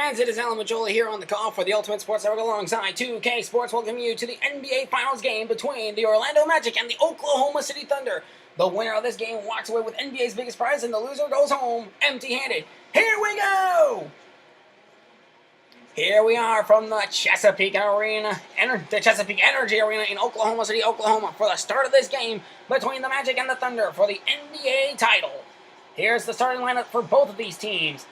fans, it is Alan Majola here on the call for the Ultimate Sports Network alongside 2K Sports, welcoming you to the NBA Finals game between the Orlando Magic and the Oklahoma City Thunder. The winner of this game walks away with NBA's biggest prize, and the loser goes home empty-handed. Here we go! Here we are from the Chesapeake Energy Arena in Oklahoma City, Oklahoma, for the start of this game between the Magic and the Thunder for the NBA title. Here's the starting lineup for both of these teams.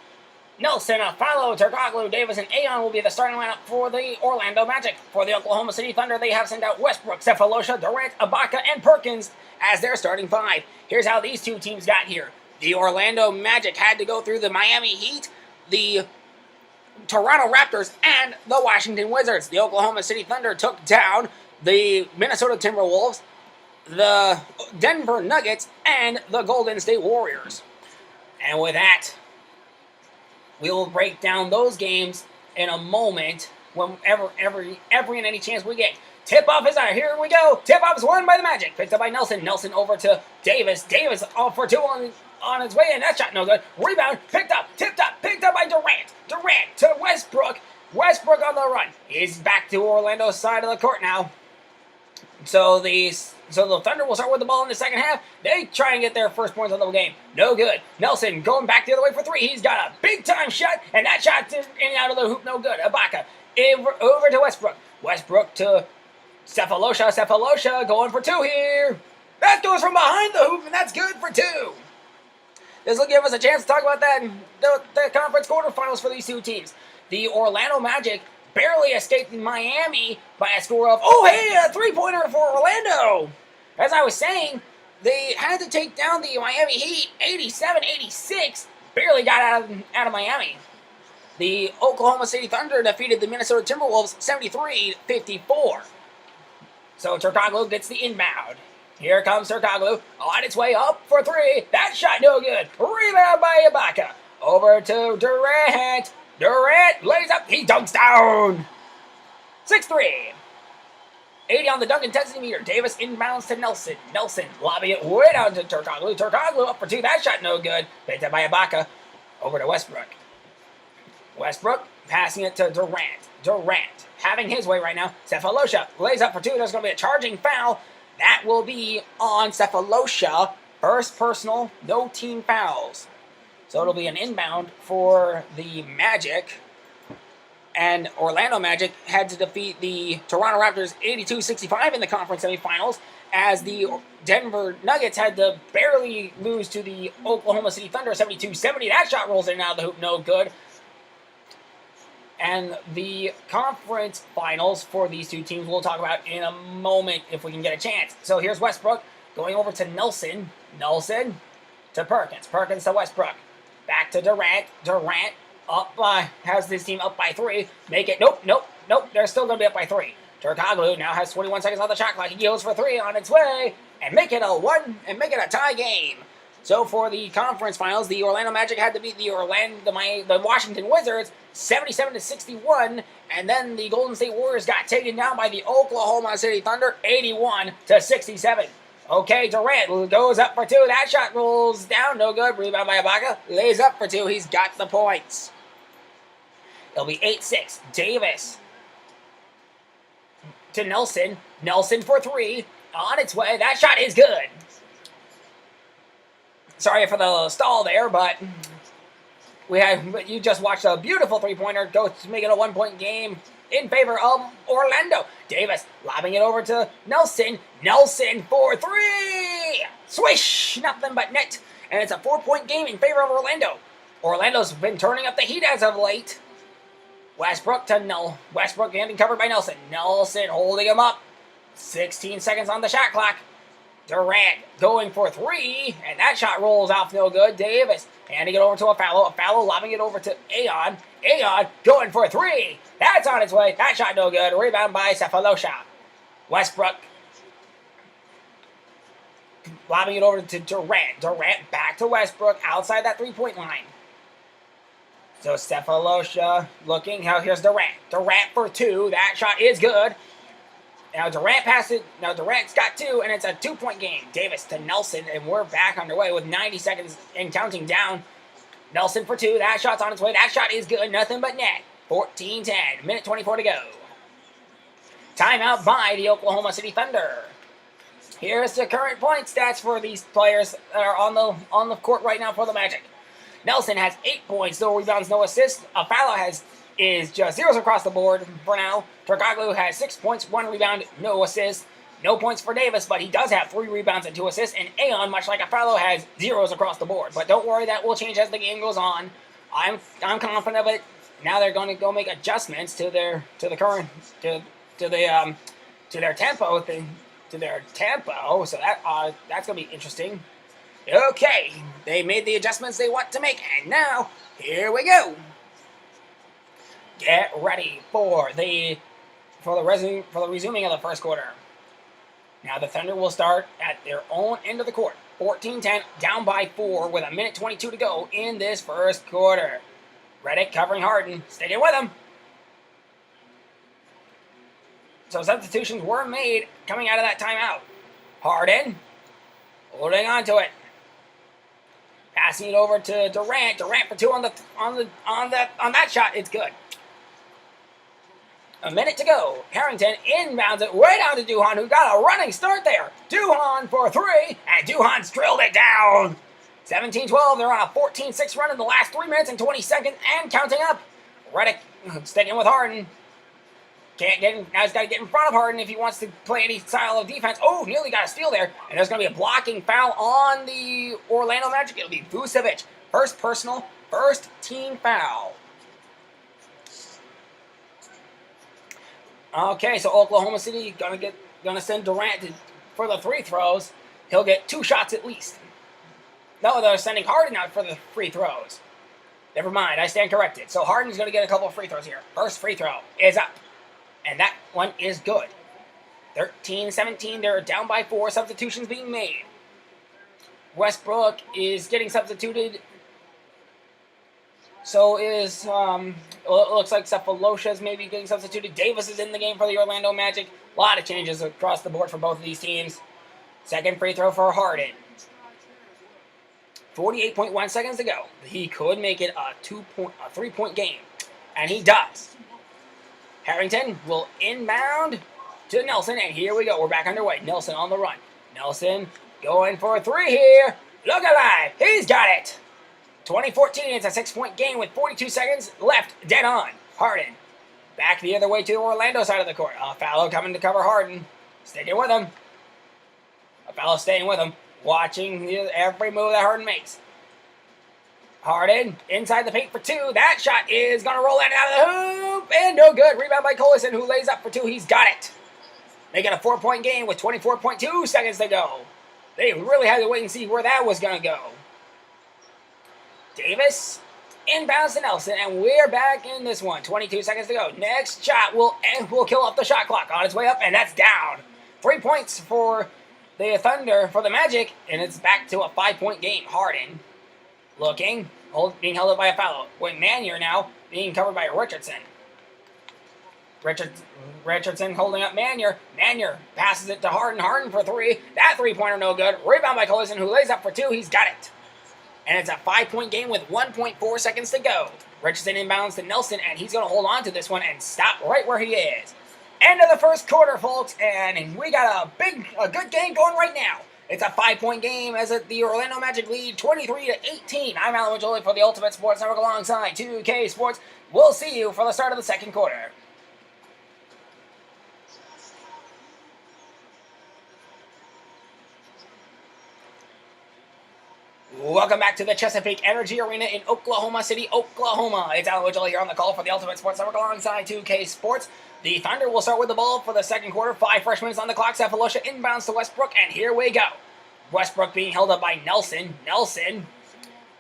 Nelson, Afalo, Turkoglu, Davis, and Aon will be the starting lineup for the Orlando Magic. For the Oklahoma City Thunder, they have sent out Westbrook, Cephalosha, Durant, Ibaka, and Perkins as their starting five. Here's how these two teams got here. The Orlando Magic had to go through the Miami Heat, the Toronto Raptors, and the Washington Wizards. The Oklahoma City Thunder took down the Minnesota Timberwolves, the Denver Nuggets, and the Golden State Warriors. And with that, we will break down those games in a moment whenever, every and any chance we get. Tip-off is out. Here we go. Tip-off is won by the Magic. Picked up by Nelson. Nelson over to Davis. Davis off for two on his way in. That shot no good. Rebound. Picked up. Tipped up. Picked up by Durant. Durant to Westbrook. Westbrook on the run. He's back to Orlando's side of the court now. So the Thunder will start with the ball in the second half. They try and get their first points of the game. No good. Nelson going back the other way for three. He's got a big-time shot, and that shot in and out of the hoop. No good. Ibaka over to Westbrook. Westbrook to Cephalosha. Cephalosha going for two here. That goes from behind the hoop, and that's good for two. This will give us a chance to talk about that in the conference quarterfinals for these two teams. The Orlando Magic barely escaped Miami by a score of, a three-pointer for Orlando. As I was saying, they had to take down the Miami Heat 87-86, barely got out of Miami. The Oklahoma City Thunder defeated the Minnesota Timberwolves 73-54. So Turkoglu gets the inbound. Here comes Turkoglu on its way up for three. That shot no good. Rebound by Ibaka. Over to Durant. Durant lays up. He dunks down. 6-3. 80 on the dunk intensity meter. Davis inbounds to Nelson. Nelson lobbing it way down to Turkoglu. Turkoglu up for two. That shot no good. Picked up by Ibaka. Over to Westbrook. Westbrook passing it to Durant. Durant having his way right now. Cephalosha lays up for two. There's going to be a charging foul. That will be on Cephalosha. First personal, no team fouls. So it'll be an inbound for the Magic. And Orlando Magic had to defeat the Toronto Raptors 82-65 in the conference semifinals, as the Denver Nuggets had to barely lose to the Oklahoma City Thunder 72-70. That shot rolls in and out of the hoop, no good. And the conference finals for these two teams we'll talk about in a moment if we can get a chance. So here's Westbrook going over to Nelson. Nelson to Perkins. Perkins to Westbrook. Back to Durant. Durant has this team up by three. Make it. Nope. They're still going to be up by three. Turkoglu now has 21 seconds on the shot clock. He goes for three on its way and make it a tie game. So for the conference finals, the Orlando Magic had to beat the Washington Wizards 77-61, and then the Golden State Warriors got taken down by the Oklahoma City Thunder 81-67. Okay, Durant goes up for two. That shot rolls down. No good. Rebound by Ibaka. Lays up for two. He's got the points. It'll be 8-6. Davis to Nelson. Nelson for three. On its way. That shot is good. Sorry for the stall there, but you just watched a beautiful three-pointer go to make it a one-point game in favor of Orlando. Davis lobbing it over to Nelson. Nelson for three. Swish! Nothing but net. And it's a 4-point game in favor of Orlando. Orlando's been turning up the heat as of late. Westbrook to Westbrook getting covered by Nelson. Nelson holding him up. 16 seconds on the shot clock. Durant going for three, and that shot rolls off no good. Davis handing it over to Afalo. Afalo lobbing it over to Aon. Aon going for three. That's on its way. That shot no good. Rebound by Cephalosha. Westbrook lobbing it over to Durant. Durant back to Westbrook outside that three-point line. So Cephalosha looking. Now here's Durant. Durant for two. That shot is good. Now Durant passed it. Now Durant's got two, and it's a 2-point game. Davis to Nelson, and we're back underway with 90 seconds and counting down. Nelson for two. That shot's on its way. That shot is good. Nothing but net. 14-10. Minute 24 to go. Timeout by the Oklahoma City Thunder. Here's the current point stats for these players that are on the court right now for the Magic. Nelson has 8 points, no rebounds, no assists. Afalo is just zeros across the board for now. Turkoglu has 6 points, 1 rebound, no assists. No points for Davis, but he does have 3 rebounds and 2 assists. And Aon, much like Afalo, has zeros across the board. But don't worry, that will change as the game goes on. I'm confident of it. Now they're going to go make adjustments to their tempo. So that's going to be interesting. Okay, they made the adjustments they want to make, and now here we go. Get ready for the resuming of the first quarter. Now the Thunder will start at their own end of the court. 14-10, down by 4 with a minute 22 to go in this first quarter. Redick covering Harden, sticking with him. So substitutions were made coming out of that timeout. Harden holding on to it. Passing it over to Durant. Durant for 2 on that shot. It's good. A minute to go. Harrington inbounds it way down to Duhan, who got a running start there. Duhan for 3, and Duhan's drilled it down. 17-12. They're on a 14-6 run in the last 3 minutes and 20 seconds, and counting up. Redick sticking with Harden. Now he's got to get in front of Harden if he wants to play any style of defense. Oh, nearly got a steal there. And there's going to be a blocking foul on the Orlando Magic. It'll be Vucevic. First personal, first team foul. Okay, so Oklahoma City gonna send Durant for the free throws. He'll get 2 shots at least. No, they're sending Harden out for the free throws. Never mind, I stand corrected. So Harden's going to get a couple of free throws here. First free throw is up. And that one is good. 13-17, they're down by 4. Substitutions being made. Westbrook is getting substituted. So is, it looks like Cephalosha is maybe getting substituted. Davis is in the game for the Orlando Magic. A lot of changes across the board for both of these teams. Second free throw for Harden. 48.1 seconds to go. He could make it a 3-point game. And he does. Harrington will inbound to Nelson, and here we go. We're back underway. Nelson on the run. Nelson going for a 3 here. Look alive. He's got it. 2014, it's a 6-point game with 42 seconds left. Dead on. Harden. Back the other way to the Orlando side of the court. Afalo coming to cover Harden. Sticking with him. Afalo staying with him. Watching every move that Harden makes. Harden inside the paint for 2. That shot is going to roll in out of the hoop. And no good. Rebound by Collison, who lays up for 2. He's got it. They get a 4-point game with 24.2 seconds to go. They really had to wait and see where that was going to go. Davis inbounds to Nelson, and we're back in this one. 22 seconds to go. Next shot will kill off the shot clock. On its way up, and that's down. 3 points for the Thunder, for the Magic, and it's back to a 5-point game. Harden looking, being held up by a foul. With Manier now being covered by Richardson. Richardson holding up Manier. Manier passes it to Harden. Harden for 3. That 3-pointer no good. Rebound by Collison, who lays up for 2. He's got it. And it's a 5-point game with 1.4 seconds to go. Richardson inbounds to Nelson, and he's going to hold on to this one and stop right where he is. End of the first quarter, folks, and we got a good game going right now. It's a 5-point game as the Orlando Magic lead 23-18. I'm Alan Majoli for the Ultimate Sports Network alongside 2K Sports. We'll see you for the start of the second quarter. Welcome back to the Chesapeake Energy Arena in Oklahoma City, Oklahoma. It's Alan Majoli here on the call for the Ultimate Sports Network alongside 2K Sports. The Thunder will start with the ball for the second quarter. 5 fresh minutes on the clock. Cephalosha inbounds to Westbrook, and here we go. Westbrook being held up by Nelson. Nelson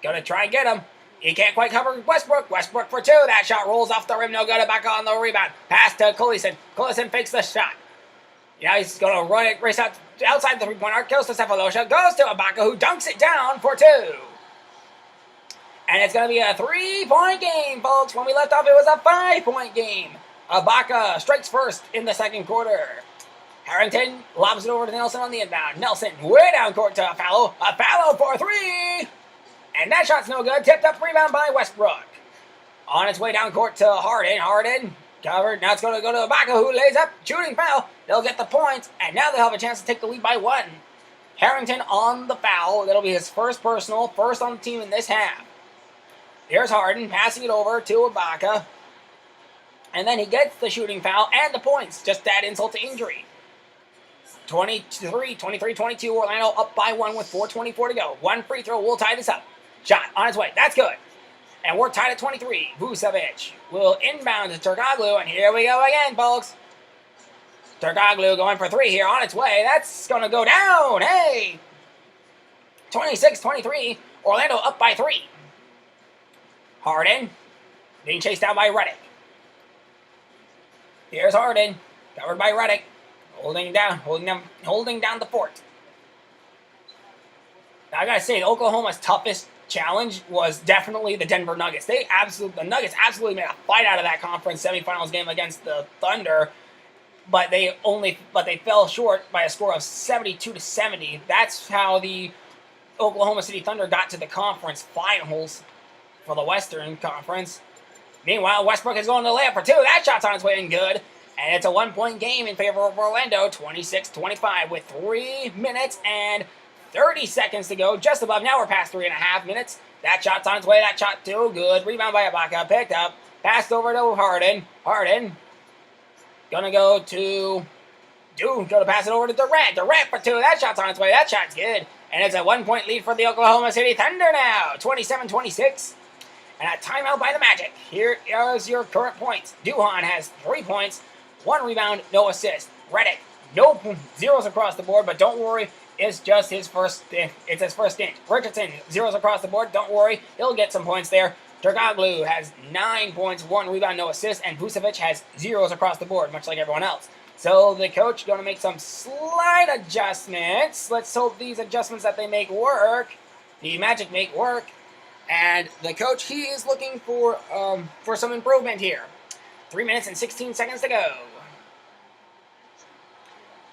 gonna try and get him. He can't quite cover Westbrook. Westbrook for 2. That shot rolls off the rim. No good. Back on the rebound. Pass to Collison. Collison fakes the shot. Now he's gonna run it, race out outside the 3-point arc. Goes to Cephalosha. Goes to Ibaka, who dunks it down for 2. And it's gonna be a 3-point game, folks. When we left off, it was a 5-point game. Ibaka strikes first in the second quarter. Harrington lobs it over to Nelson on the inbound. Nelson way down court to Afalo. Afalo for 3. And that shot's no good. Tipped up, rebound by Westbrook. On its way down court to Harden. Harden covered. Now it's going to go to Ibaka, who lays up. Shooting foul. They'll get the points. And now they'll have a chance to take the lead by 1. Harrington on the foul. That'll be his first personal. First on the team in this half. Here's Harden passing it over to Ibaka. And then he gets the shooting foul and the points. Just that insult to injury. 23-22. Orlando up by 1 with 4:24 to go. One free throw will tie this up. Shot on its way. That's good. And we're tied at 23. Vucevic will inbound to Turkoglu. And here we go again, folks. Turkoglu going for 3 here on its way. That's going to go down. Hey! 26-23. Orlando up by 3. Harden being chased down by Redick. Here's Harden, covered by Redick, holding down the fort. Now I gotta say, Oklahoma's toughest challenge was definitely the Denver Nuggets. The Nuggets absolutely made a fight out of that conference semifinals game against the Thunder, but they fell short by a score of 72-70. That's how the Oklahoma City Thunder got to the conference finals for the Western Conference. Meanwhile, Westbrook is going to lay up for 2. That shot's on its way in good. And it's a 1-point game in favor of Orlando, 26-25, with 3 minutes and 30 seconds to go. Just above. Now we're past 3.5 minutes. That shot's on its way. That shot too good. Rebound by Ibaka. Picked up. Passed over to Harden. Harden. Gonna go to pass it over to Durant. Durant for 2. That shot's on its way. That shot's good. And it's a 1-point lead for the Oklahoma City Thunder now. 27-26. And a timeout by the Magic. Here is your current points. Duhan has 3 points, 1 rebound, no assist. Redick, no zeros across the board, but don't worry, it's just his first stint. It's his first stint. Richardson, zeros across the board, don't worry, he'll get some points there. Turkoglu has 9 points, 1 rebound, no assist, and Vucevic has zeros across the board, much like everyone else. So the coach going to make some slight adjustments. Let's hope these adjustments that they make work. The Magic make work. And the coach, he is looking for some improvement here. 3 minutes and 16 seconds to go.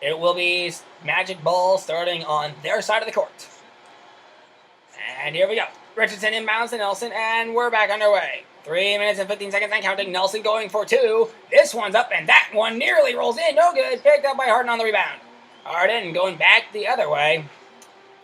It will be Magic ball starting on their side of the court. And here we go. Richardson inbounds to Nelson, and we're back underway. 3 minutes and 15 seconds and counting. Nelson going for 2. This one's up, and that one nearly rolls in. No good. Picked up by Harden on the rebound. Harden going back the other way.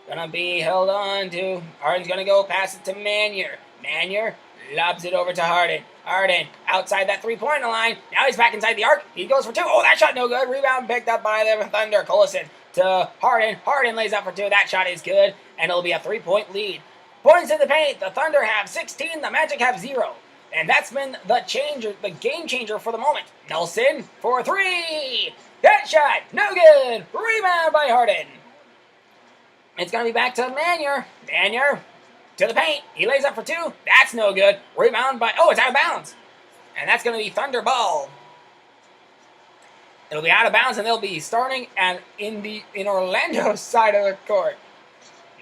Gonna be held on to. Harden's gonna go pass it to Manier. Manier lobs it over to Harden. Harden outside that 3-point line. Now he's back inside the arc. He goes for 2. Oh, that shot no good. Rebound picked up by the Thunder. Collison to Harden. Harden lays up for 2. That shot is good, and it'll be a 3-point lead. Points in the paint. The Thunder have 16. The Magic have 0. And that's been the game changer for the moment. Nelson for 3. That shot no good. Rebound by Harden. It's going to be back to Manier. Manier to the paint. He lays up for 2. That's no good. Rebound by... Oh, it's out of bounds. And that's going to be Thunder ball. It'll be out of bounds, and they'll be starting in Orlando's side of the court.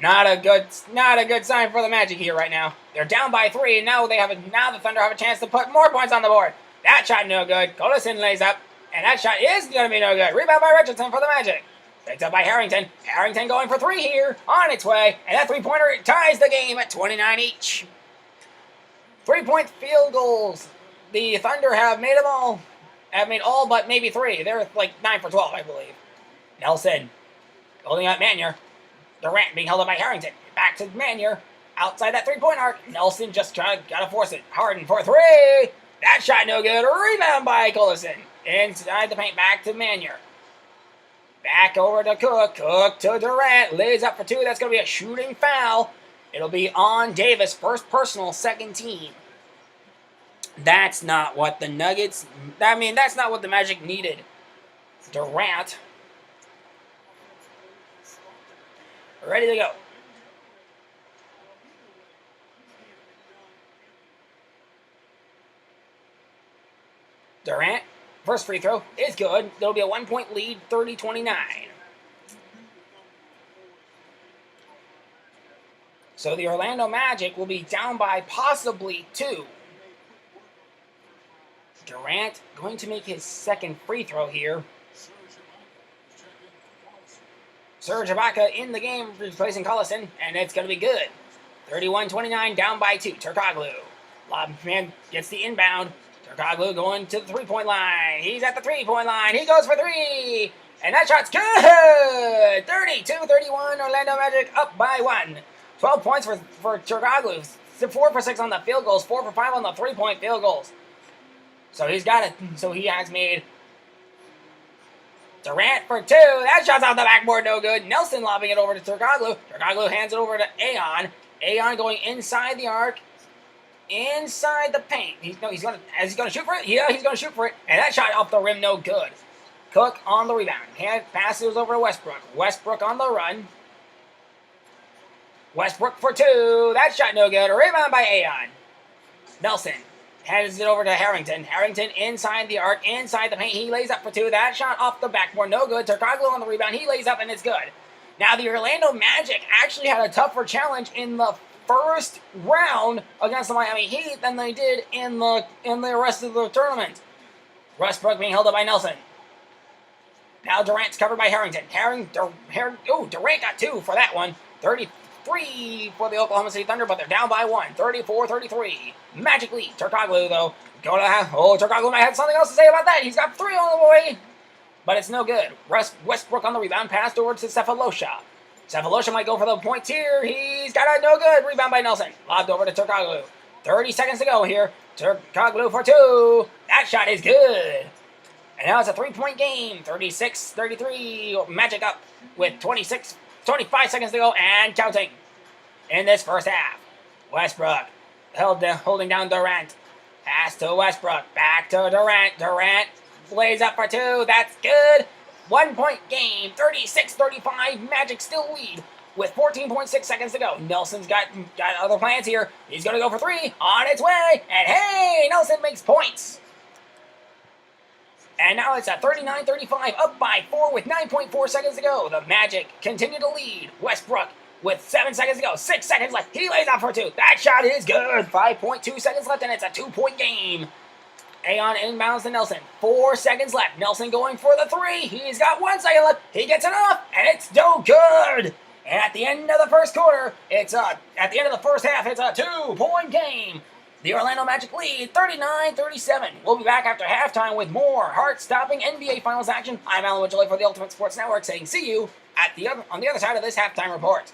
Not a good sign for the Magic here right now. They're down by 3, and now the Thunder have a chance to put more points on the board. That shot no good. Collison lays up, and that shot is going to be no good. Rebound by Richardson for the Magic. Picked up by Harrington. Harrington going for 3 here. On its way. And that 3-pointer ties the game at 29 each. 3-point field goals. The Thunder have made them all. Have made all but maybe 3. They're like 9 for 12, I believe. Nelson holding out Manier. Durant being held up by Harrington. Back to Manier. Outside that 3-point arc. Nelson just gotta force it. Harden for 3. That shot no good. Rebound by Collison. Inside the paint. Back to Manier. Back over to Cook. Cook to Durant. Lays up for 2. That's going to be a shooting foul. It'll be on Davis. First personal, second team. That's not what the Nuggets... that's not what the Magic needed. Durant. Ready to go. Durant. First free throw is good. There'll be a 1-point lead, 30-29. So the Orlando Magic will be down by possibly 2. Durant going to make his second free throw here. Serge Ibaka in the game replacing Collison, and it's going to be good. 31-29, down by 2. Turkoglu. Lob man gets the inbound. Turkoglu going to the three-point line. He's at the three-point line. He goes for 3. And that shot's good! 32-31, Orlando Magic up by 1. 12 points for Turkoglu. 4 for 6 on the field goals. 4 for 5 on the three-point field goals. So he's got it. So he has made Durant for 2. That shot's off the backboard, no good. Nelson lobbing it over to Turkoglu. Turkoglu hands it over to Aon. Aon going inside the arc. Inside the paint. Is he gonna shoot for it? Yeah, he's gonna shoot for it. And that shot off the rim, no good. Cook on the rebound. Passes over to Westbrook. Westbrook on the run. Westbrook for 2. That shot no good. A rebound by Aon. Nelson hands it over to Harrington. Harrington inside the arc, inside the paint. He lays up for 2. That shot off the backboard, no good. Turkoglu on the rebound. He lays up and it's good. Now the Orlando Magic actually had a tougher challenge in the first round against the Miami Heat than they did in the rest of the tournament. Westbrook being held up by Nelson. Now Durant's covered by Harrington. Durant got 2 for that one. 33 for the Oklahoma City Thunder, but they're down by 1. 34-33. Magic lead. Turkoglu, though. Turkoglu might have something else to say about that. He's got 3 on the way. But it's no good. Westbrook on the rebound. Passed over to Cephalosha. Cephalosha might go for the points here. He's got a no good. Rebound by Nelson. Lobbed over to Turkoglu. 30 seconds to go here. Turkoglu for 2. That shot is good. And now it's a 3-point game. 36-33. Magic up with 25 seconds to go and counting in this first half. Westbrook holding down Durant. Pass to Westbrook. Back to Durant. Durant lays up for 2. That's good. 1-point game. 36-35. Magic still lead with 14.6 seconds to go. Nelson's got other plans here. He's going to go for 3. On its way. And hey, Nelson makes points. And now it's a 39-35, up by 4 with 9.4 seconds to go. The Magic continue to lead. Westbrook with 7 seconds to go. 6 seconds left. He lays out for 2. That shot is good. 5.2 seconds left, and it's a 2-point game. Aon inbounds to Nelson. 4 seconds left. Nelson going for the 3. He's got 1 second left. He gets it off, and it's no good. And at the end of the first quarter, at the end of the first half, it's a 2-point game. The Orlando Magic lead 39-37. We'll be back after halftime with more heart-stopping NBA Finals action. I'm Alan Wojcicki for the Ultimate Sports Network saying see you on the other side of this halftime report.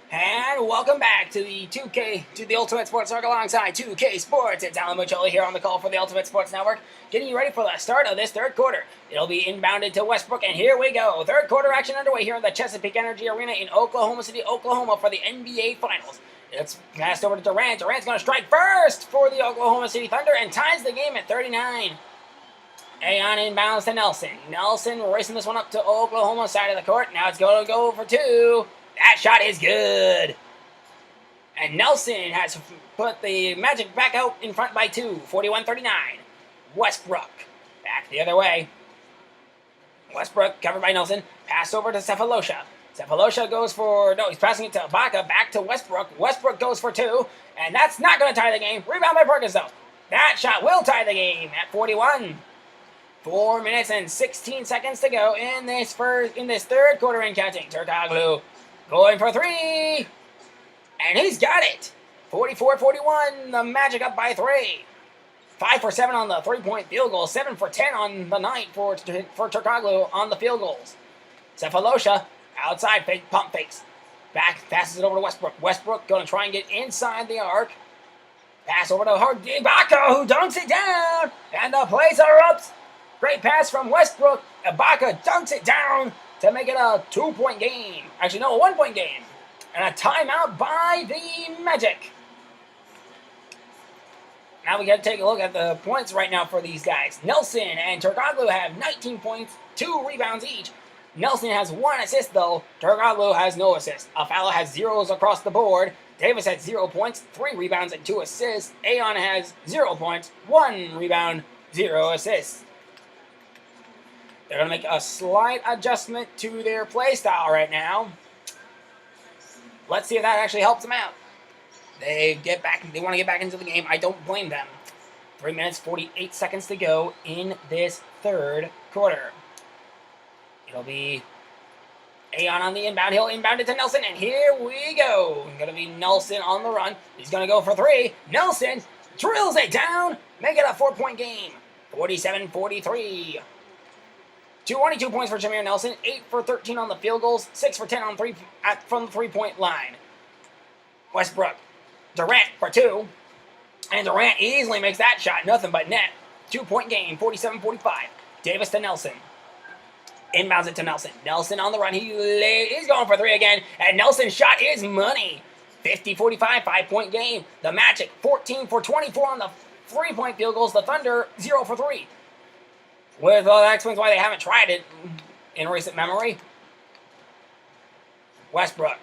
And welcome back to the Ultimate Sports Network alongside 2K Sports. It's Alan Wojcicki here on the call for the Ultimate Sports Network, getting you ready for the start of this third quarter. It'll be inbounded to Westbrook, and here we go. Third quarter action underway here in the Chesapeake Energy Arena in Oklahoma City, Oklahoma for the NBA Finals. It's passed over to Durant. Durant's going to strike first for the Oklahoma City Thunder and ties the game at 39. Aon inbounds to Nelson. Nelson racing this one up to Oklahoma side of the court. Now it's going to go for 2. That shot is good. And Nelson has put the Magic back out in front by 2, 41-39. Westbrook back the other way. Westbrook covered by Nelson. Pass over to Cephalosha. Cephalosha goes for, no, he's passing it to Ibaka. Back to Westbrook. Westbrook goes for 2. And that's not going to tie the game. Rebound by Perkins, though. That shot will tie the game at 41. 4 minutes and 16 seconds to go in this third quarter and counting. Turkoglu going for 3. And he's got it. 44-41. The Magic up by 3. 5 for 7 on the 3-point field goal. 7 for 10 on the night for Turkoglu on the field goals. Cephalosha outside fake pump fakes. Back passes it over to Westbrook. Westbrook going to try and get inside the arc. Pass over to Ibaka, who dunks it down. And the plays are up. Great pass from Westbrook. Ibaka dunks it down. to make it a 2-point game. Actually, no, a 1-point game. And a timeout by the Magic. Now we got to take a look at the points right now for these guys. Nelson and Turkoglu have 19 points, 2 rebounds each. Nelson has 1 assist though. Turkoglu has no assist. Afala has zeros across the board. Davis has 0 points, 3 rebounds and 2 assists. Aeon has 0 points, 1 rebound, 0 assists. They're going to make a slight adjustment to their play style right now. Let's see if that actually helps them out. They want to get back into the game. I don't blame them. 3 minutes, 48 seconds to go in this third quarter. It'll be Aeon on the inbound. He'll inbound it to Nelson, and here we go. Going to be Nelson on the run. He's going to go for 3. Nelson drills it down. Make it a 4-point game. 47-43. 22 points for Jameer Nelson. 8 for 13 on the field goals. 6 for 10 on from the 3-point line. Westbrook. Durant for 2. And Durant easily makes that shot. Nothing but net. 2-point game. 47-45. Davis to Nelson. Inbounds it to Nelson. Nelson on the run. He's going for 3 again. And Nelson's shot is money. 50-45. 5-point game. The Magic 14 for 24 on the 3-point field goals. The Thunder 0 for 3. That explains why they haven't tried it in recent memory. Westbrook.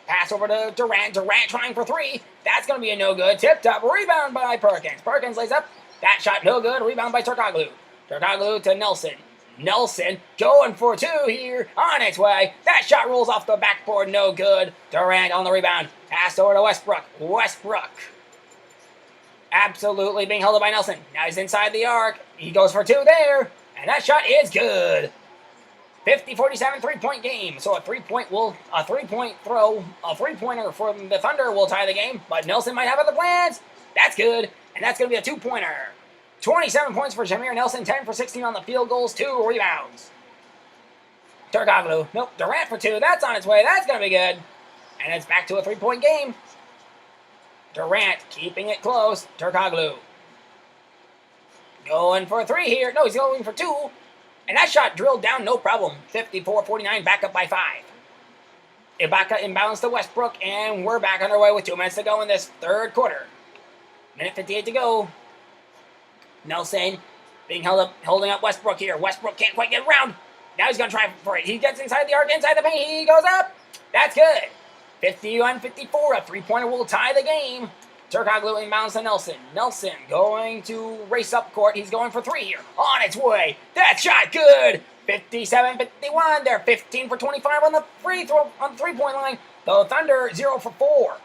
Pass over to Durant. Durant trying for 3. That's going to be a no good. Tipped up. Rebound by Perkins. Perkins lays up. That shot no good. Rebound by Turkoglu. Turkoglu to Nelson. Nelson going for 2 here. On its way. That shot rolls off the backboard. No good. Durant on the rebound. Pass over to Westbrook. Westbrook. Absolutely being held up by Nelson. Now he's inside the arc. He goes for 2 there. And that shot is good. 50-47 3-point game. So a 3-point three-pointer for the Thunder will tie the game. But Nelson might have other plans. That's good. And that's going to be a 2-pointer. 27 points for Jameer Nelson. 10 for 16 on the field goals. 2 rebounds. Turkoglu. Nope. Durant for 2. That's on its way. That's going to be good. And it's back to a 3-point game. Durant keeping it close. Turkoglu. Going for 3 here. No, he's going for 2. And that shot drilled down, no problem. 54-49, back up by 5. Ibaka imbalanced to Westbrook, and we're back underway with 2 minutes to go in this third quarter. Minute 58 to go. Nelson being holding up Westbrook here. Westbrook can't quite get around. Now he's going to try for it. He gets inside the arc, inside the paint. He goes up. That's good. 51-54, a 3-pointer will tie the game. Turkoglu inbounds to Nelson. Nelson going to race up court. He's going for 3 here. On its way. That shot good. 57-51. They're 15 for 25 on the three-point line. The Thunder 0 for 4.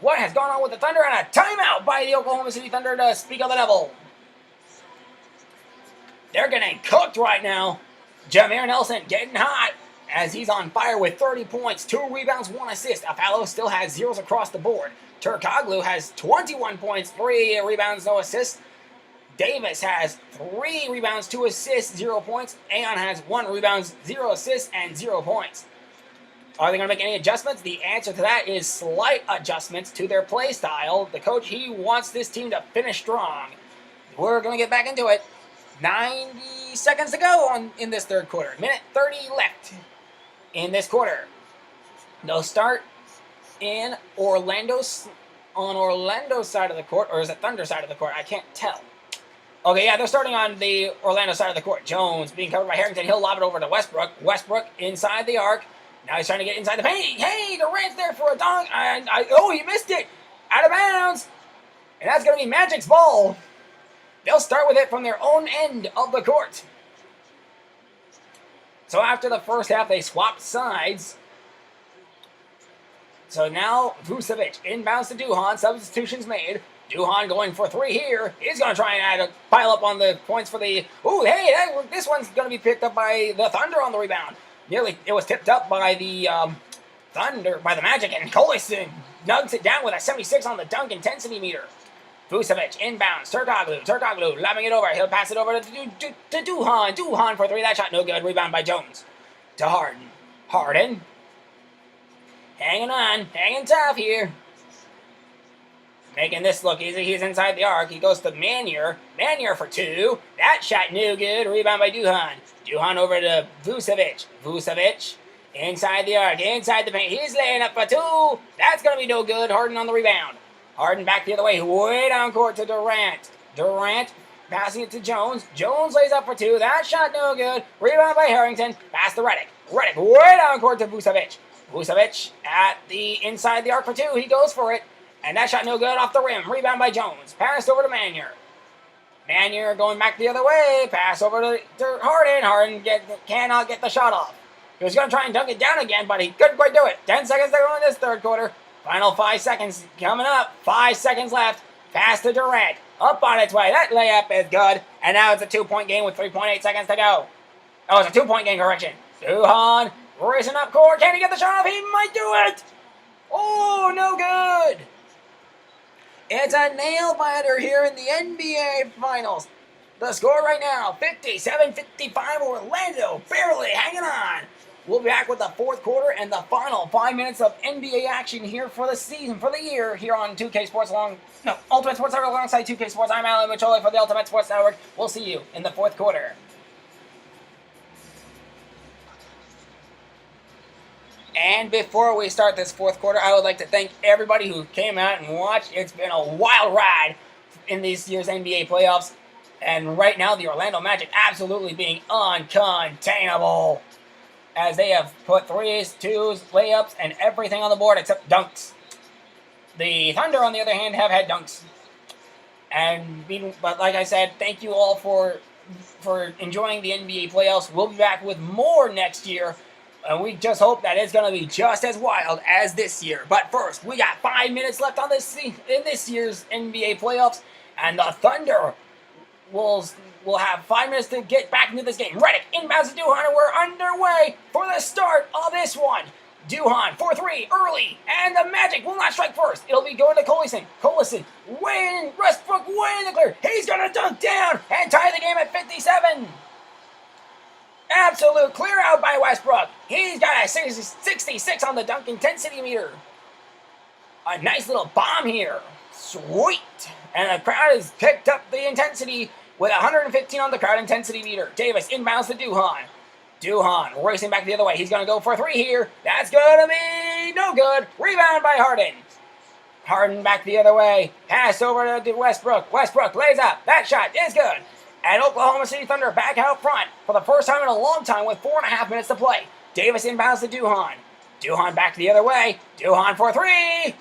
What has gone on with the Thunder? And a timeout by the Oklahoma City Thunder to speak of the devil. They're getting cooked right now. Jameer Nelson getting hot as he's on fire with 30 points, 2 rebounds, 1 assist. Afalo still has zeros across the board. Turkoglu has 21 points, 3 rebounds, no assists. Davis has 3 rebounds, 2 assists, 0 points. Aeon has 1 rebound, 0 assists, and 0 points. Are they going to make any adjustments? The answer to that is slight adjustments to their play style. The coach, he wants this team to finish strong. We're going to get back into it. 90 seconds to go in this third quarter. Minute 30 left in this quarter. They'll start in Orlando's side of the court, or is it Thunder side of the court? I can't tell. Okay, yeah, they're starting on the Orlando side of the court. Jones being covered by Harrington. He'll lob it over to Westbrook. Westbrook inside the arc. Now he's trying to get inside the paint. Hey, Durant's there for a dunk. Oh, he missed it. Out of bounds. And that's going to be Magic's ball. They'll start with it from their own end of the court. So after the first half, they swapped sides. So now Vucevic inbounds to Duhan. Substitutions made. Duhan going for 3 here. He's going to try and pile up on the points for the... Ooh, hey, this one's going to be picked up by the Thunder on the rebound. Nearly, it was tipped up by the Thunder, by the Magic, and Collison nugs it down with a 76 on the dunk intensity meter. Vucevic inbounds. Turkoglu lobbing it over. He'll pass it over to Duhan. Duhan for 3. That shot no good. Rebound by Jones. To Harden. Harden. Hanging on. Hanging tough here. making this look easy. He's inside the arc. He goes to Manier. Manier for two. That shot no good. Rebound by Duhan. Duhan over to Vucevic. Vucevic inside the arc, inside the paint. He's laying up for two. That's going to be no good. Harden on the rebound. Harden back the other way. Way down court to Durant. Durant passing it to Jones. Jones lays up for two. That shot no good. Rebound by Harrington. Pass to Redick. Redick way down court to Vucevic. Vucevic at the inside the arc for two. He goes for it. And that shot no good off the rim. Rebound by Jones. Pass over to Manier. Manier going back the other way. Pass over to Harden. Harden cannot get the shot off. He was going to try and dunk it down again, but he couldn't quite do it. 10 seconds to go in this third quarter. Final 5 seconds coming up. 5 seconds left. Pass to Durant. Up on its way. That layup is good. And now it's a 2-point game with 3.8 seconds to go. Oh, it's a 2-point game, correction. Duhan racing up court. Can he get the shot off? He might do it. Oh, no good. It's a nail-biter here in the NBA Finals. The score right now, 57-55, Orlando barely hanging on. We'll be back with the fourth quarter and the final 5 minutes of NBA action here for the season, for the year, here on Ultimate Sports Network alongside 2K Sports. I'm Alan Micholi for the Ultimate Sports Network. We'll see you in the fourth quarter. And before we start this fourth quarter, I would like to thank everybody who came out and watched. It's been a wild ride in this year's NBA playoffs. And right now, the Orlando Magic absolutely being uncontainable, as they have put threes, twos, layups, and everything on the board except dunks. The Thunder, on the other hand, have had dunks. But like I said, thank you all for enjoying the NBA playoffs. We'll be back with more next year. And we just hope that it's going to be just as wild as this year. But first, we got 5 minutes left on in this year's NBA playoffs. And the Thunder will have 5 minutes to get back into this game. Redick inbounds to Duhan, and we're underway for the start of this one. Duhan for three early, and the Magic will not strike first. It'll be going to Collison. Collison way in, Westbrook way in the clear. He's going to dunk down and tie the game at 57. Absolute clear out by Westbrook. He's got a 66 on the dunk intensity meter. A nice little bomb here. Sweet. And the crowd has picked up the intensity with 115 on the crowd intensity meter. Davis inbounds to Duhan. Duhan racing back the other way. He's going to go for three here. That's going to be no good. Rebound by Harden. Harden back the other way. Pass over to Westbrook. Westbrook lays up. That shot is good. And Oklahoma City Thunder back out front for the first time in a long time with 4.5 minutes to play. Davis inbounds to Duhan. Duhan back the other way. Duhan for three.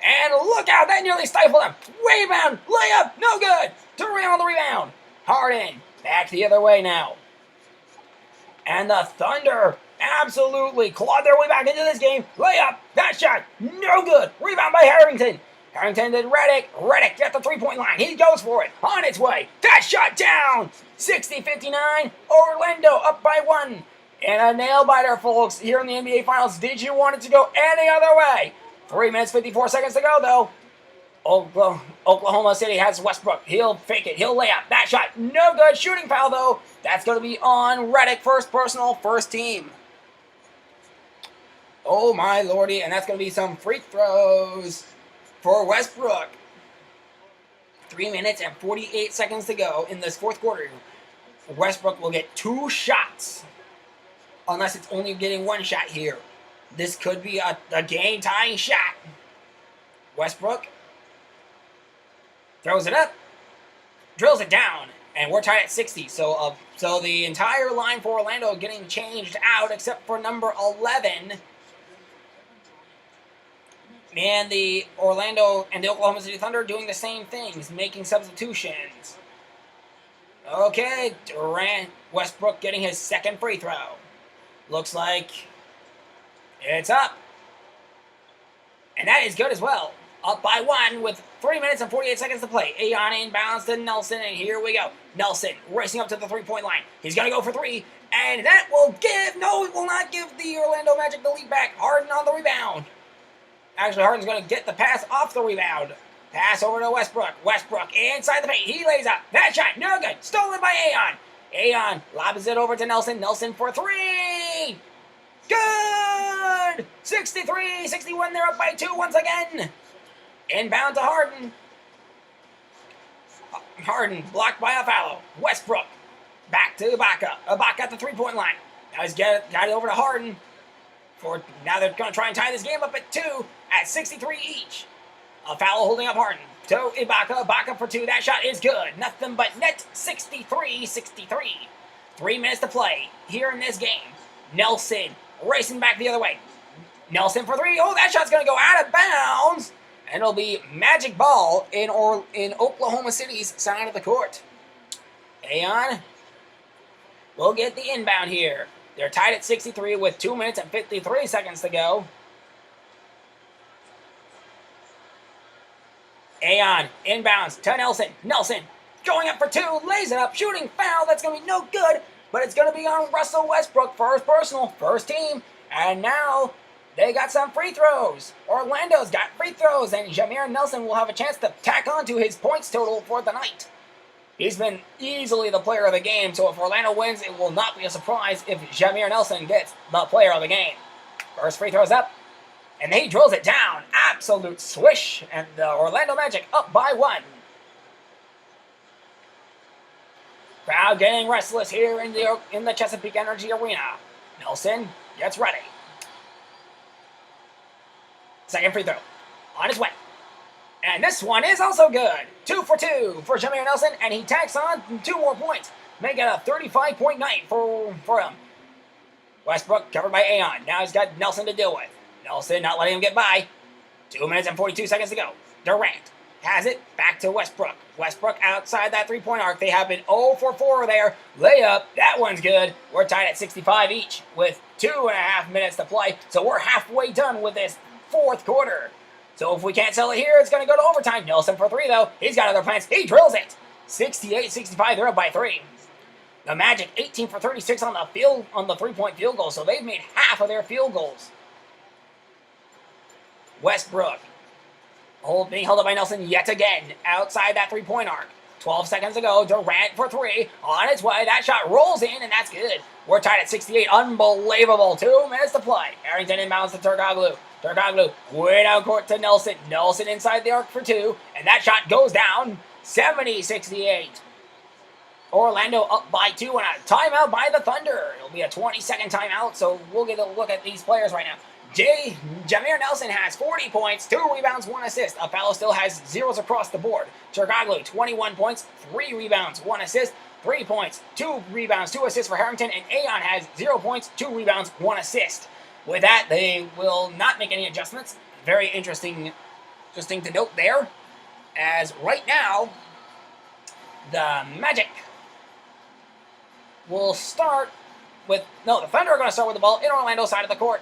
And look out, that nearly stifled him. Rebound, layup, no good. Durant on the rebound. Harden back the other way now. And the Thunder absolutely clawed their way back into this game. Layup, that shot, no good. Rebound by Harrington. Harrington to Redick. Redick at the three-point line. He goes for it. On its way. That shot down. 60-59. Orlando up by one. And a nail-biter, folks, here in the NBA Finals. Did you want it to go any other way? 3 minutes, 54 seconds to go, though. Oklahoma City has Westbrook. He'll fake it. He'll lay up. That shot, no good. Shooting foul, though. That's going to be on Redick. First personal, first team. Oh, my lordy. And that's going to be some free throws for Westbrook. 3 minutes and 48 seconds to go in this fourth quarter. Westbrook will get 2 shots. Unless it's only getting 1 shot here. This could be a game-tying shot. Westbrook throws it up, drills it down, and we're tied at 60. So the entire line for Orlando getting changed out except for number 11. And the Orlando and the Oklahoma City Thunder doing the same things, making substitutions. Okay, Durant, Westbrook getting his second free throw. Looks like it's up. And that is good as well. Up by 1 with 3 minutes and 48 seconds to play. Ayon inbounds to Nelson, and here we go. Nelson racing up to the three-point line. He's going to go for 3, and that will it will not give the Orlando Magic the lead back. Harden on the rebound. Actually, Harden's going to get the pass off the rebound. Pass over to Westbrook. Westbrook inside the paint. He lays up. That shot, no good. Stolen by Ayon. Ayon lobs it over to Nelson. Nelson for 3. Good! 63-61, they're up by 2 once again. Inbound to Harden. Harden blocked by a foul. Westbrook back to Ibaka. Ibaka at the three-point line. Now he's got it over to Harden. Now they're going to try and tie this game up at 2 at 63 each. A foul holding up Harden. To Ibaka. Ibaka for 2. That shot is good. Nothing but net. 63-63. 3 minutes to play here in this game. Nelson racing back the other way. Nelson for 3. Oh, that shot's going to go out of bounds. And it'll be Magic ball in Oklahoma City's side of the court. Aon will get the inbound here. They're tied at 63 with 2 minutes and 53 seconds to go. Aon inbounds to Nelson. Nelson going up for 2, lays it up, shooting foul. That's going to be no good, but it's going to be on Russell Westbrook. First personal, first team. And now they got some free throws. Orlando's got free throws, and Jameer Nelson will have a chance to tack on to his points total for the night. He's been easily the player of the game, so if Orlando wins, it will not be a surprise if Jameer Nelson gets the player of the game. First free throw's up, and he drills it down. Absolute swish, and the Orlando Magic up by 1. Crowd getting restless here in the Chesapeake Energy Arena. Nelson gets ready. Second free throw on his way. And this one is also good. 2 for 2 for Jameer Nelson, and he tacks on 2 more points. Make it a 35-point night for him. Westbrook covered by Aon. Now he's got Nelson to deal with. Nelson not letting him get by. 2 minutes and 42 seconds to go. Durant has it. Back to Westbrook. Westbrook outside that three-point arc. They have been 0 for 4 there. Layup. That one's good. We're tied at 65 each with 2.5 minutes to play. So we're halfway done with this fourth quarter. So if we can't sell it here, it's going to go to overtime. Nelson for 3, though. He's got other plans. He drills it. 68-65. They're up by 3. The Magic 18 for 36 on the three-point field goal. So they've made half of their field goals. Westbrook being held up by Nelson yet again outside that three-point arc. 12 seconds to go. Durant for 3 on its way. That shot rolls in, and that's good. We're tied at 68. Unbelievable. 2 minutes to play. Harrington inbounds to Turkoglu. Turkoglu way down court to Nelson. Nelson inside the arc for 2, and that shot goes down. 70-68. Orlando up by 2 and a timeout by the Thunder. It'll be a 20-second timeout, so we'll get a look at these players right now. Jameer Nelson has 40 points, 2 rebounds, 1 assist. Afalo still has zeros across the board. Turkoglu, 21 points, 3 rebounds, 1 assist. 3 points, 2 rebounds, 2 assists for Harrington, and Aon has 0 points, 2 rebounds, 1 assist. With that, they will not make any adjustments. Very interesting to note there, as right now, the Magic will start with, the Thunder are going to start with the ball in Orlando's side of the court.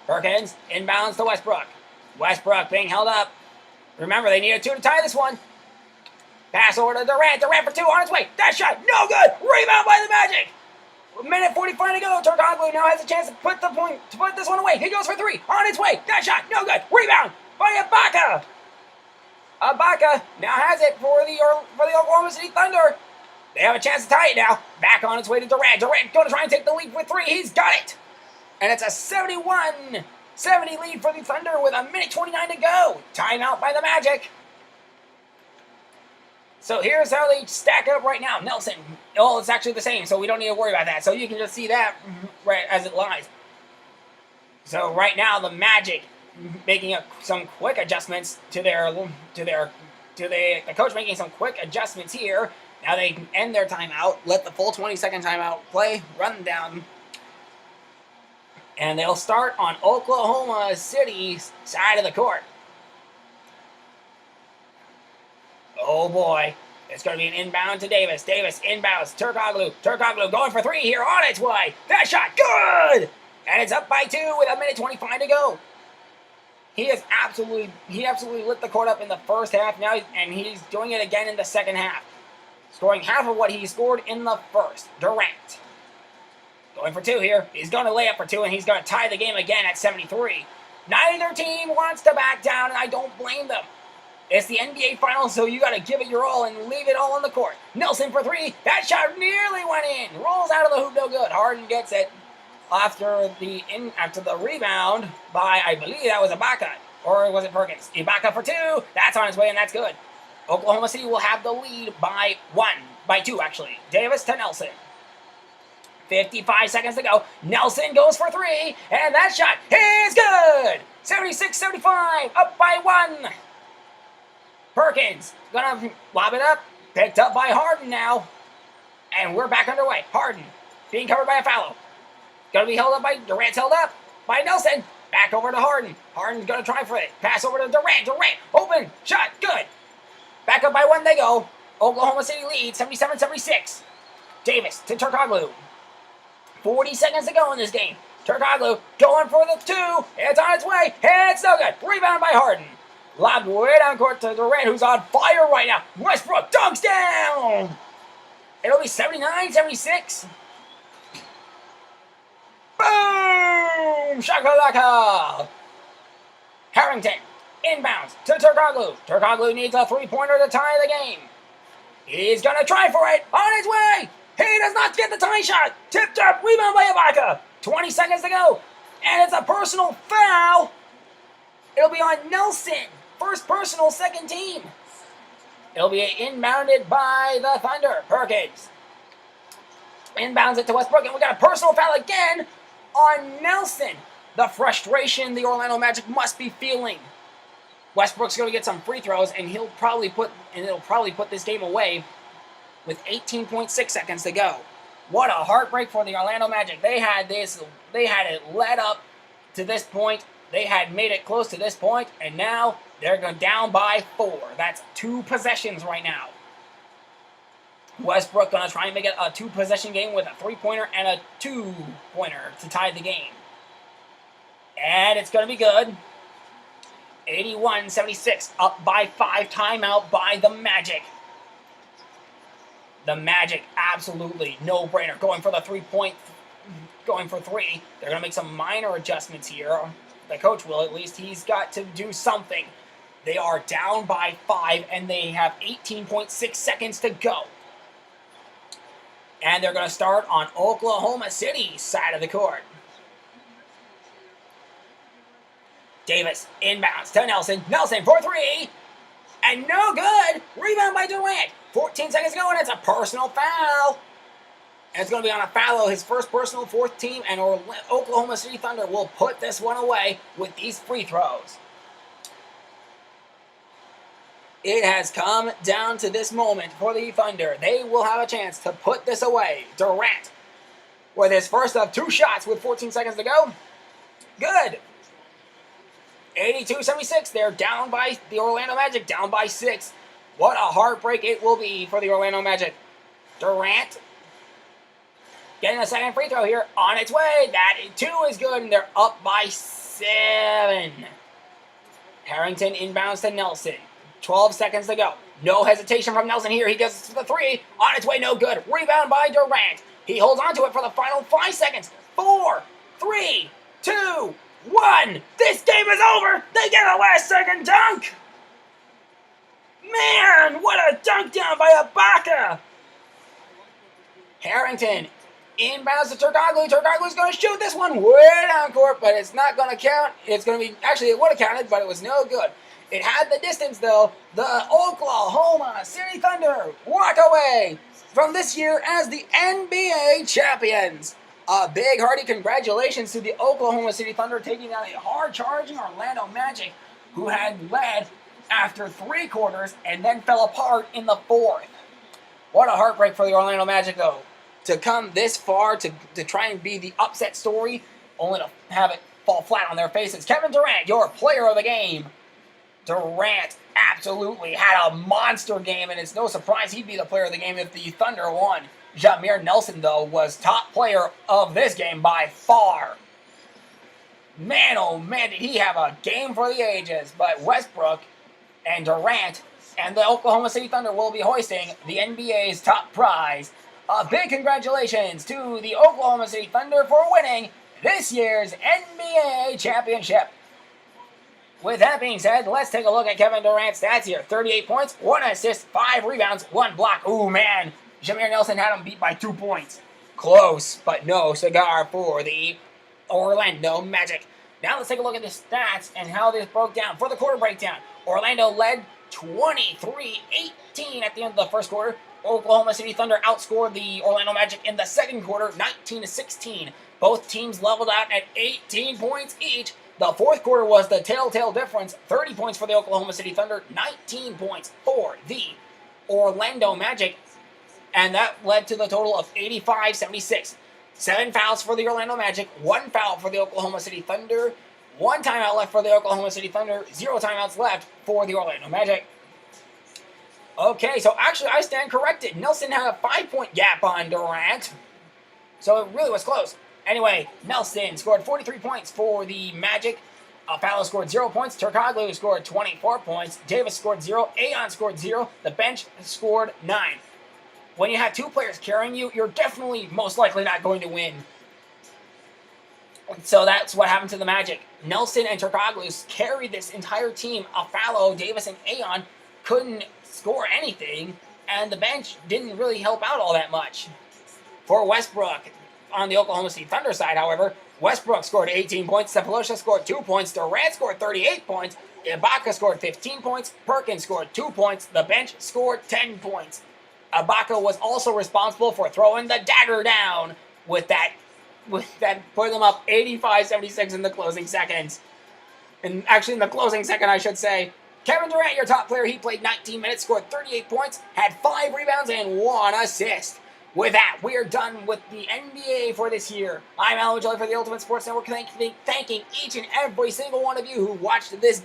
Perkins inbounds to Westbrook. Westbrook being held up. Remember, they needed 2 to tie this one. Pass over to Durant. Durant for 2 on his way. That shot, no good. Rebound by the Magic. A minute 45 to go. Turkoglu now has a chance to put this one away. He goes for 3 on his way. That shot, no good. Rebound by Ibaka. Ibaka now has it for the Oklahoma City Thunder. They have a chance to tie it now. Back on its way to Durant. Durant going to try and take the lead with 3. He's got it. And it's a 71-70 lead for the Thunder with a minute 29 to go. Timeout by the Magic. So here's how they stack up right now. Nelson, it's actually the same, so we don't need to worry about that. So you can just see that right as it lies. So right now the Magic making some quick adjustments the coach making some quick adjustments here. Now they can end their timeout, let the full 20-second timeout play, run down. And they'll start on Oklahoma City's side of the court. Oh boy. It's going to be an inbound to Davis. Davis inbounds. Turkoglu. Turkoglu going for 3 here on its way. That shot, good! And it's up by 2 with a minute 25 to go. He absolutely lit the court up in the first half now, and he's doing it again in the second half. Scoring half of what he scored in the first. Durant. Going for 2 here. He's going to lay up for 2, and he's going to tie the game again at 73. Neither team wants to back down, and I don't blame them. It's the NBA Finals, so you got to give it your all and leave it all on the court. Nelson for 3. That shot nearly went in. Rolls out of the hoop, no good. Harden gets it after the rebound by, I believe that was Ibaka. Or was it Perkins? Ibaka for 2. That's on his way, and that's good. Oklahoma City will have the lead by two actually. Davis to Nelson. 55 seconds to go. Nelson goes for three, and that shot is good. 76-75, up by one. Perkins gonna lob it up, picked up by Harden now, and we're back underway. Harden being covered by a foul. Gonna be held up by Durant's held up by Nelson. Back over to Harden. Harden's gonna try for it. Pass over to Durant. Durant, open, shot, good. Back up by one they go. Oklahoma City lead, 77-76. Davis to Turkoglu. 40 seconds to go in this game. Turkoglu going for the two. It's on its way. It's no good. Rebound by Harden. Lobbed way down court to Durant, who's on fire right now. Westbrook dunks down. It'll be 79-76. Boom! Shakalaka! Harrington inbounds to Turkoglu. Turkoglu needs a three-pointer to tie the game. He's going to try for it. On his way. He does not get the tie shot. Tipped up. Rebound by Ibaka. 20 seconds to go. And it's a personal foul. It'll be on Nelson. First personal, second team. It'll be inbounded by the Thunder. Perkins inbounds it to Westbrook. And we got a personal foul again on Nelson. The frustration the Orlando Magic must be feeling. Westbrook's going to get some free throws, and it'll probably put this game away with 18.6 seconds to go. What a heartbreak for the Orlando Magic. They had it led up to this point. They had made it close to this point, and now they're going down by 4. That's 2 possessions right now. Westbrook going to try and make it a 2-possession game with a 3-pointer and a 2-pointer to tie the game. And it's going to be good. 81-76, up by 5, timeout by the Magic. The Magic, absolutely no-brainer, going for the 3-point, going for 3. They're going to make some minor adjustments here. The coach will, at least. He's got to do something. They are down by 5, and they have 18.6 seconds to go. And they're going to start on Oklahoma City's side of the court. Davis inbounds to Nelson. Nelson for 3. And no good. Rebound by Durant. 14 seconds to go, and it's a personal foul. And it's going to be on a foul, his first personal, 4th team, and Oklahoma City Thunder will put this one away with these free throws. It has come down to this moment for the Thunder. They will have a chance to put this away. Durant with his first of 2 shots with 14 seconds to go. Good. 82-76. They're down by the Orlando Magic, down by 6. What a heartbreak it will be for the Orlando Magic. Durant getting a second free throw here on its way. That 2 is good, and they're up by 7. Harrington inbounds to Nelson. 12 seconds to go. No hesitation from Nelson here. He gets to the 3. On its way, no good. Rebound by Durant. He holds on to it for the final 5 seconds. 4, 3, 2, 1. This game is over. They get a last-second dunk. Man, what a dunk down by Ibaka. Harrington inbounds to Turkoglu. Turkoglu's going to shoot this one way down court, but it's not going to count. It's going to be, actually it would have counted, but it was no good. It had the distance though. The Oklahoma City Thunder walk away from this year as the NBA champions. A big hearty congratulations to the Oklahoma City Thunder taking down a hard-charging Orlando Magic who had led after 3 quarters and then fell apart in the 4th. What a heartbreak for the Orlando Magic though. To come this far to try and be the upset story, only to have it fall flat on their faces. Kevin Durant, your player of the game. Durant absolutely had a monster game, and it's no surprise he'd be the player of the game if the Thunder won. Jameer Nelson, though, was top player of this game by far. Man, oh man, did he have a game for the ages. But Westbrook and Durant and the Oklahoma City Thunder will be hoisting the NBA's top prize. A big congratulations to the Oklahoma City Thunder for winning this year's NBA championship. With that being said, let's take a look at Kevin Durant's stats here. 38 points, 1 assist, 5 rebounds, 1 block. Ooh, man. Jameer Nelson had him beat by 2 points. Close, but no cigar for the Orlando Magic. Now let's take a look at the stats and how this broke down. For the quarter breakdown, Orlando led 23-18 at the end of the first quarter. Oklahoma City Thunder outscored the Orlando Magic in the second quarter, 19-16. Both teams leveled out at 18 points each. The fourth quarter was the telltale difference, 30 points for the Oklahoma City Thunder, 19 points for the Orlando Magic, and that led to the total of 85-76. 7 fouls for the Orlando Magic, 1 foul for the Oklahoma City Thunder, 1 timeout left for the Oklahoma City Thunder, 0 timeouts left for the Orlando Magic. Okay, so actually I stand corrected. Nelson had a 5-point gap on Durant, so it really was close. Anyway, Nelson scored 43 points for the Magic. Fowler scored 0 points. Turkoglu scored 24 points. Davis scored 0. Aon scored 0. The bench scored 9. When you have 2 players carrying you, you're definitely most likely not going to win. So that's what happened to the Magic. Nelson and Turkoglu carried this entire team. Fowler, Davis, and Aon couldn't score anything, and the bench didn't really help out all that much. For Westbrook, on the Oklahoma City Thunder side, however, Westbrook scored 18 points, Sapolosha scored 2 points, Durant scored 38 points, Ibaka scored 15 points, Perkins scored 2 points, the bench scored 10 points. Ibaka was also responsible for throwing the dagger down with that put them up 85-76 in the closing seconds. And actually in the closing second, I should say. Kevin Durant, your top player, he played 19 minutes, scored 38 points, had 5 rebounds, and 1 assist. With that, we are done with the NBA for this year. I'm Alan Joy for the Ultimate Sports Network, thanking each and every single one of you who watched this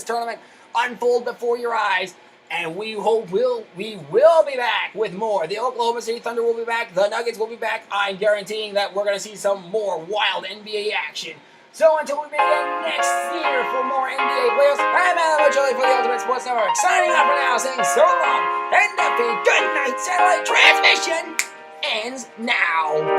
tournament unfold before your eyes. And we will be back with more. The Oklahoma City Thunder will be back. The Nuggets will be back. I'm guaranteeing that we're going to see some more wild NBA action. So until we meet again next year for more NBA playoffs, I'm Alan Joy for the Ultimate Sports Network, signing off for now, saying so long, and the good night satellite transmission ends now.